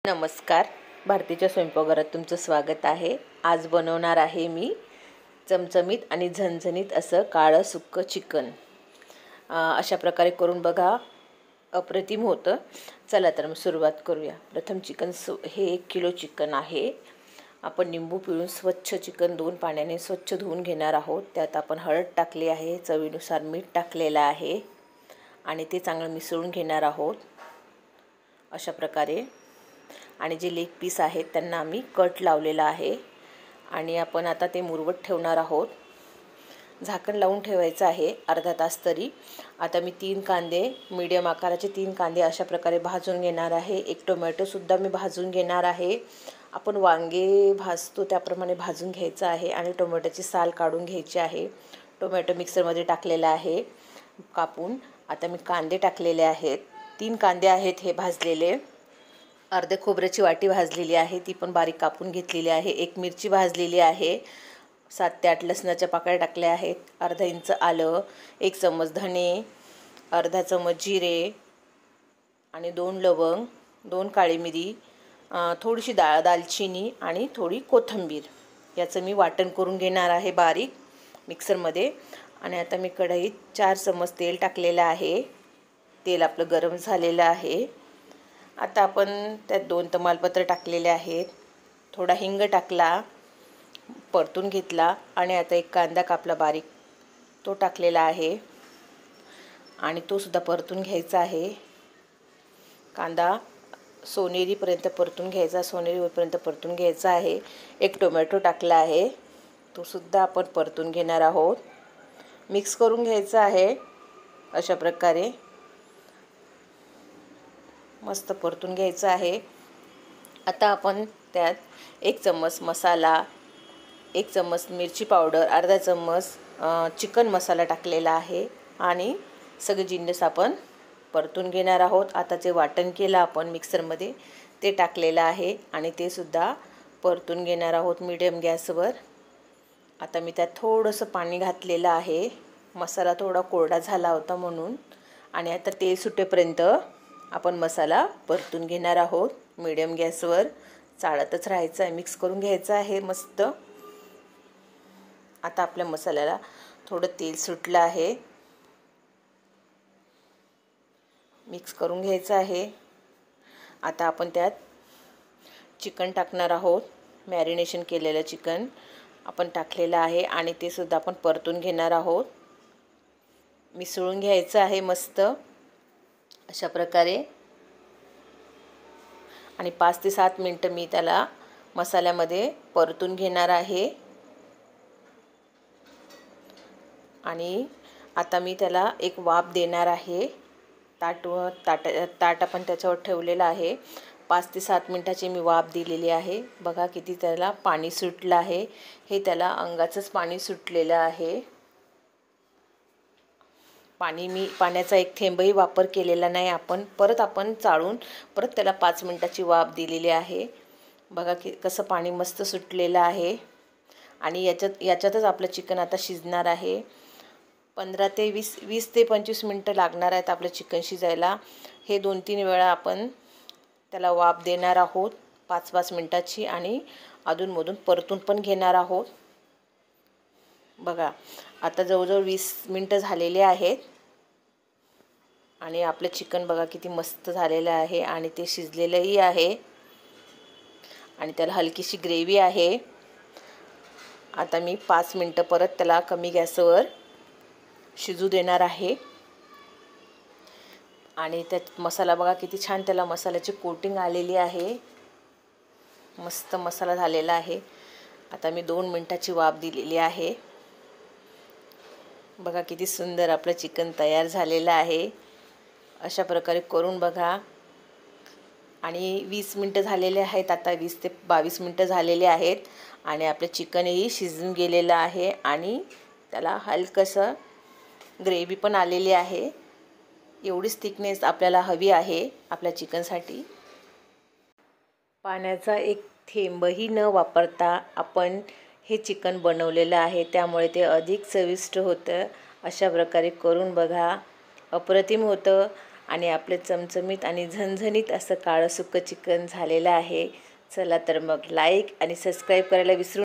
नमस्कार. भारतीच्या स्वयंपाकघरात तुमचं स्वागत आहे. आज बनवणार आहे मी चमचमीत आणि झणझणीत असं काळं सुक्कं चिकन. अशा प्रकारे करून बघा, अप्रतिम होतं. चला तर मग सुरुवात करूया. प्रथम हे 1 किलो चिकन आहे. आपण निंबू पिळून स्वच्छ चिकन 2 पाण्याने स्वच्छ धुवून घेणार आहोत. त्यात आपण हळद टाकली आहे, चवीनुसार मीठ टाकलेलं आहे आणि ते चांगलं मिसळून घेणार आहोत अशा प्रकारे. आणि जे लेग पीस आहेत त्यांना आम्ही कट लावलेला आहे आणि आपण आता ते मुरवत ठेवणार आहोत. झाकण लावून ठेवायचं आहे अर्धा तास तरी. आता मी 3 कांदे, मीडियम आकाराचे 3 कांदे अशा प्रकारे भाजून घेणार आहे. एक टोमॅटोसुद्धा मी भाजून घेणार आहे. आपण वांगे भाजतो त्याप्रमाणे भाजून घ्यायचं आहे आणि टोमॅटोची साल काढून घ्यायची आहे. टोमॅटो मिक्सरमध्ये टाकलेला आहे कापून. आता मी कांदे टाकलेले आहेत. 3 कांदे आहेत हे भाजलेले. अर्धे खोबऱ्याची वाटी भाजलेली आहे, ती पण बारीक कापून घेतलेली आहे. 1 मिरची भाजलेली आहे. 7 ते 8 लसणाच्या पाकळ्या टाकल्या आहेत. अर्धा इंच आलं, 1 चम्मच धणे, अर्धा चम्मच जिरे आणि 2 लवंग, 2 काळी मिरी, थोडीशी दालचिनी आणि थोडी कोथिंबीर. याचं मी वाटण करून घेणार आहे बारीक मिक्सरमध्ये. आणि आता मी कढईत 4 चम्मच तेल टाकलेलं आहे. तेल आपलं गरम झालेलं आहे. आता आपण त्यात 2 तमालपत्र टाकलेले आहेत. थोडा हिंग टाकला, परतून घेतला आणि आता 1 कांदा कापला बारीक, तो टाकलेला आहे आणि तो सुद्धा परतून घ्यायचा आहे. कांदा सोनेरीपर्यंत परतून घ्यायचा, सोनेरी होईपर्यंत परतून घ्यायचा आहे. 1 टोमॅटो टाकला आहे, तो सुद्धा आपण परतून घेणार आहोत. मिक्स करून घ्यायचं आहे अशा प्रकारे. मस्त परतून घ्यायचं आहे. आता आपण त्यात 1 चम्मच मसाला, 1 चम्मच मिरची पावडर, अर्धा चम्मच चिकन मसाला टाकलेला आहे आणि सगळे जिन्नस आपण परतून घेणार आहोत. आता जे वाटण केलं आपण मिक्सरमध्ये ते टाकलेलं आहे आणि ते सुद्धा परतून घेणार आहोत मीडियम गॅसवर. आता मी त्यात थोडंसं पाणी घातलेलं आहे, मसाला थोडा कोरडा झाला होता म्हणून. आणि आता तेल सुटेपर्यंत आपण मसाला परतून घेणार आहोत मीडियम गॅसवर. चाळतच राहायचं आहे, मिक्स करून घ्यायचं आहे मस्त. आता आपल्या मसाल्याला थोडं तेल सुटलं आहे, मिक्स करून घ्यायचं आहे. आता आपण त्यात चिकन टाकणार आहोत. मॅरिनेशन केलेलं चिकन आपण टाकलेलं आहे आणि ते सुद्धा आपण परतून घेणार आहोत. मिसळून घ्यायचं आहे मस्त अशा प्रकारे. आणि 5 ते 7 मिनटं मी त्याला मसाल्यामध्ये परतून घेणार आहे. आणि आता मी त्याला एक वाफ देणार आहे. ताट आपण त्याच्यावर ठेवलेलं आहे. 5 ते 7 मिनटाची मी वाफ दिलेली आहे. बघा किती त्याला पाणी सुटलं आहे. हे त्याला अंगाचंच पाणी सुटलेलं आहे. पाण्याचा एक थेंबही वापर केलेला नाही आपण. आपण चाळून परत त्याला 5 मिनटाची वाफ दिलेली आहे. बघा की कसं पाणी मस्त सुटलेलं आहे. आणि याच्यातच आपलं चिकन आता शिजणार आहे. 15 ते 20 ते 25 मिनटं लागणार आहेत आपलं चिकन शिजायला. हे 2-3 वेळा आपण त्याला वाफ देणार आहोत 5-5 मिनटाची आणि अधूनमधून परतून पण घेणार आहोत. बघा आता जवळजवळ 20 मिनटं झालेले आहेत आणि आपलं चिकन बघा किती मस्त झालेलं आहे आणि ते शिजलेलंही आहे आणि त्याला हलकीशी ग्रेव्ही आहे. आता मी 5 मिनटं परत त्याला कमी गॅसवर शिजू देणार आहे. आणि त्यात मसाला बघा किती छान त्याला मसाल्याची कोटिंग आलेली आहे. मस्त मसाला झालेला आहे. आता मी 2 मिनटाची वाफ दिलेली आहे. बघा किती सुंदर आपलं चिकन तयार झालेलं आहे. अशा प्रकारे करून बघा. आणि 20 मिनटं झालेले आहेत. आता 20 ते 22 मिनटं झालेले आहेत आणि आपलं चिकनही शिजून गेलेलं आहे आणि त्याला हलकंसं ग्रेव्ही पण आलेली आहे. एवढीच थिकनेस आपल्याला हवी आहे आपल्या चिकनसाठी. पाण्याचा एक थेंबही न वापरता आपण हे चिकन बनवलेलं आहे, त्यामुळे ते अधिक चविष्ट होतं. अशा प्रकारे करून बघा, अप्रतिम होतं. आणि आपलं चमचमीत आणि झणझणीत असं काळं सुक्कं चिकन झालेलं आहे. चला तर मग लाईक आणि सबस्क्राईब करायला विसरू